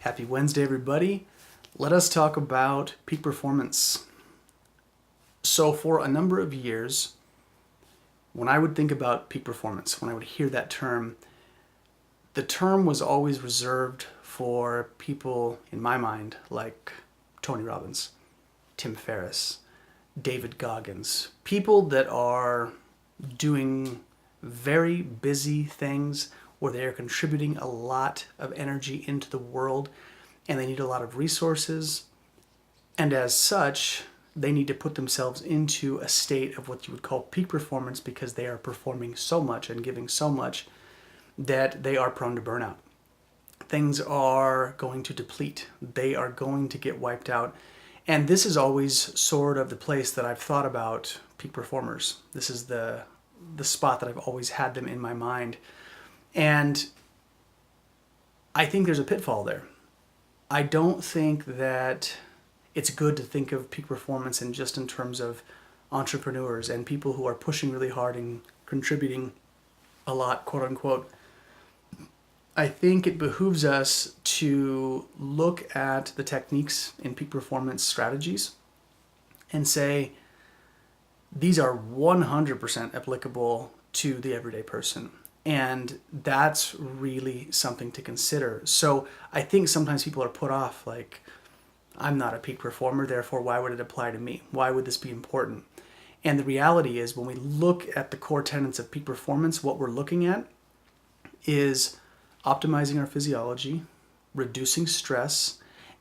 Happy Wednesday, everybody. Let us talk about peak performance. So for a number of years, when I would think about peak performance, when I would hear that term, the term was always reserved for people, in my mind, like Tony Robbins, Tim Ferriss, David Goggins, people that are doing very busy things where they are contributing a lot of energy into the world and they need a lot of resources. And as such, they need to put themselves into a state of what you would call peak performance because they are performing so much and giving so much that they are prone to burnout. Things are going to deplete. They are going to get wiped out. And this is always sort of the place that I've thought about peak performers. This is the spot that I've always had them in my mind. And I think there's a pitfall there. I don't think that it's good to think of peak performance in just in terms of entrepreneurs and people who are pushing really hard and contributing a lot, quote unquote. I think it behooves us to look at the techniques in peak performance strategies and say, these are 100% applicable to the everyday person. And that's really something to consider. So I think sometimes people are put off, like, I'm not a peak performer, therefore why would it apply to me? Why would this be important? And the reality is when we look at the core tenets of peak performance, what we're looking at is optimizing our physiology, reducing stress,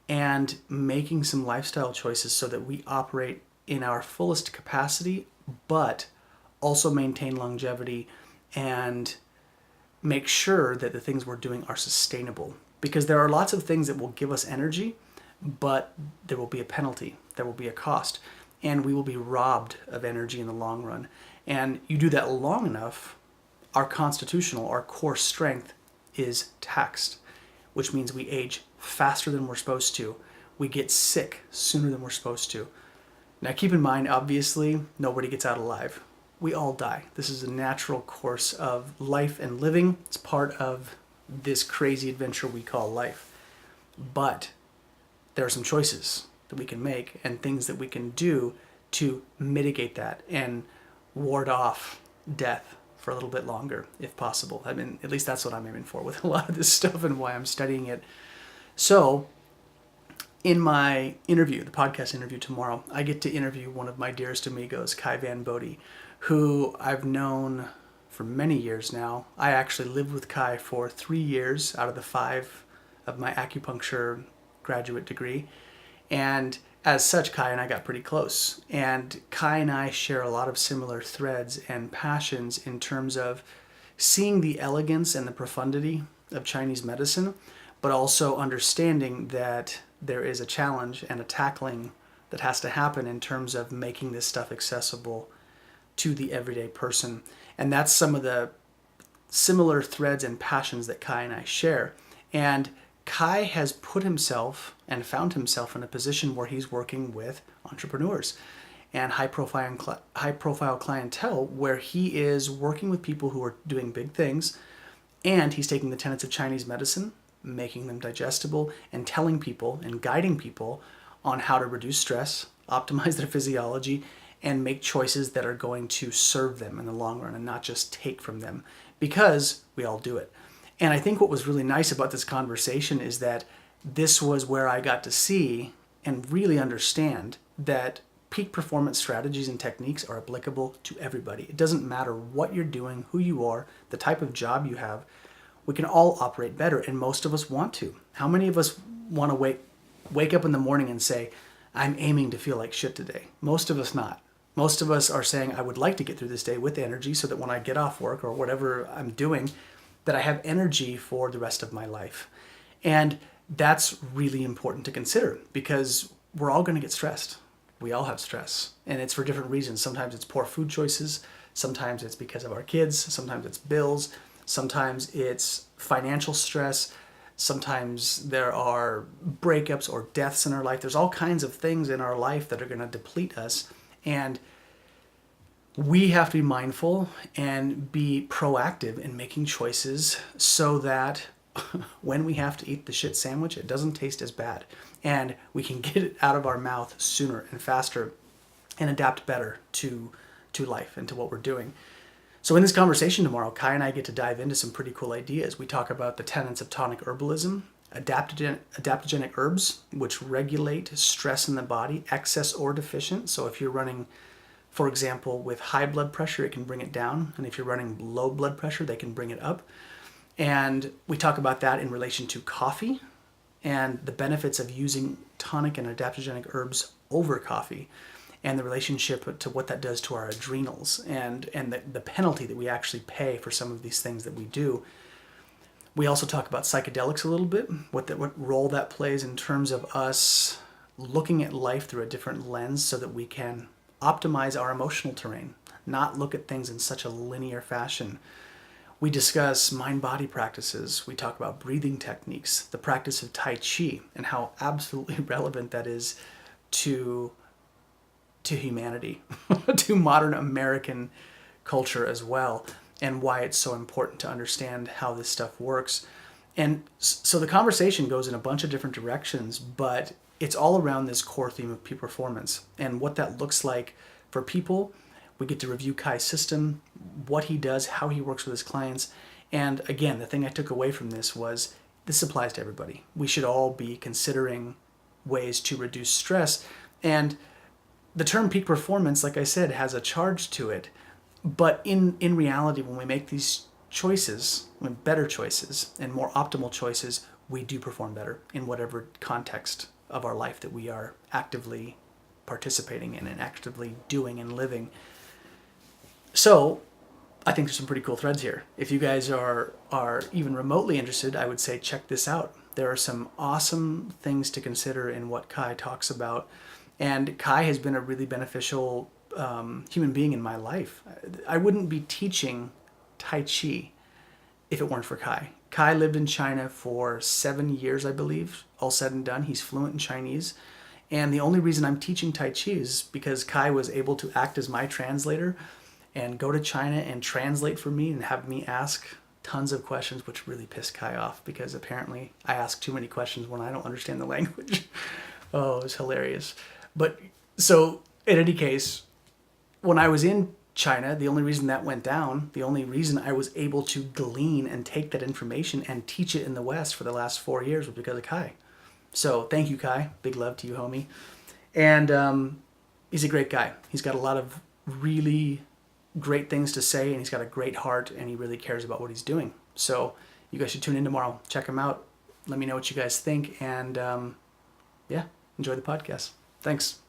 and making some lifestyle choices so that we operate in our fullest capacity, but also maintain longevity and make sure that the things we're doing are sustainable. Because there are lots of things that will give us energy, but there will be a penalty, there will be a cost, and we will be robbed of energy in the long run. And you do that long enough, our core strength is taxed, which means we age faster than we're supposed to. We get sick sooner than we're supposed to. Now keep in mind, obviously, nobody gets out alive. We all die. This is a natural course of life and living. It's part of this crazy adventure we call life. But there are some choices that we can make and things that we can do to mitigate that and ward off death for a little bit longer, if possible. I mean, at least that's what I'm aiming for with a lot of this stuff and why I'm studying it. So, in my interview, the podcast interview tomorrow, I get to interview one of my dearest amigos, Kai Van Bodhi, who I've known for many years now. I actually lived with Kai for 3 years out of the 5 of my acupuncture graduate degree. And as such, Kai and I got pretty close. And Kai and I share a lot of similar threads and passions in terms of seeing the elegance and the profundity of Chinese medicine, but also understanding that there is a challenge and a tackling that has to happen in terms of making this stuff accessible to the everyday person. And that's some of the similar threads and passions that Kai and I share. And Kai has put himself and found himself in a position where he's working with entrepreneurs and high-profile clientele, where he is working with people who are doing big things, and he's taking the tenets of Chinese medicine, making them digestible, and telling people and guiding people on how to reduce stress, optimize their physiology, and make choices that are going to serve them in the long run and not just take from them, because we all do it. And I think what was really nice about this conversation is that this was where I got to see and really understand that peak performance strategies and techniques are applicable to everybody. It doesn't matter what you're doing, who you are, the type of job you have. We can all operate better, and most of us want to. How many of us want to wake up in the morning and say, I'm aiming to feel like shit today? Most of us not. Most of us are saying, I would like to get through this day with energy so that when I get off work or whatever I'm doing, that I have energy for the rest of my life. And that's really important to consider because we're all going to get stressed. We all have stress, and it's for different reasons. Sometimes it's poor food choices. Sometimes it's because of our kids. Sometimes it's bills. Sometimes it's financial stress. Sometimes there are breakups or deaths in our life. There's all kinds of things in our life that are going to deplete us. And we have to be mindful and be proactive in making choices so that when we have to eat the shit sandwich, it doesn't taste as bad. And we can get it out of our mouth sooner and faster and adapt better to life and to what we're doing. So in this conversation tomorrow, Kai and I get to dive into some pretty cool ideas. We talk about the tenets of tonic herbalism, adaptogenic herbs, which regulate stress in the body, excess or deficient. So if you're running, for example, with high blood pressure, it can bring it down. And if you're running low blood pressure, they can bring it up. And we talk about that in relation to coffee and the benefits of using tonic and adaptogenic herbs over coffee, and the relationship to what that does to our adrenals, and the penalty that we actually pay for some of these things that we do. We also talk about psychedelics a little bit, what role that plays in terms of us looking at life through a different lens so that we can optimize our emotional terrain, not look at things in such a linear fashion. We discuss mind-body practices. We talk about breathing techniques, the practice of Tai Chi, and how absolutely relevant that is to humanity, to modern American culture as well, and why it's so important to understand how this stuff works. And so the conversation goes in a bunch of different directions, but it's all around this core theme of peak performance and what that looks like for people. We get to review Kai's system, what he does, how he works with his clients. And again, the thing I took away from this was this applies to everybody. We should all be considering ways to reduce stress. And the term peak performance, like I said, has a charge to it. But in reality, when we make these choices, better choices and more optimal choices, we do perform better in whatever context of our life that we are actively participating in and actively doing and living. So I think there's some pretty cool threads here. If you guys are even remotely interested, I would say check this out. There are some awesome things to consider in what Kai talks about. And Kai has been a really beneficial human being in my life. I wouldn't be teaching Tai Chi if it weren't for Kai. Kai lived in China for 7 years, I believe, all said and done. He's fluent in Chinese. And the only reason I'm teaching Tai Chi is because Kai was able to act as my translator and go to China and translate for me and have me ask tons of questions, which really pissed Kai off because apparently I ask too many questions when I don't understand the language. Oh, it was hilarious. But so in any case, when I was in China, the only reason that went down, the only reason I was able to glean and take that information and teach it in the West for the last 4 years was because of Kai. So thank you, Kai. Big love to you, homie. And he's a great guy. He's got a lot of really great things to say, and he's got a great heart, and he really cares about what he's doing. So you guys should tune in tomorrow. Check him out. Let me know what you guys think, and yeah, enjoy the podcast. Thanks.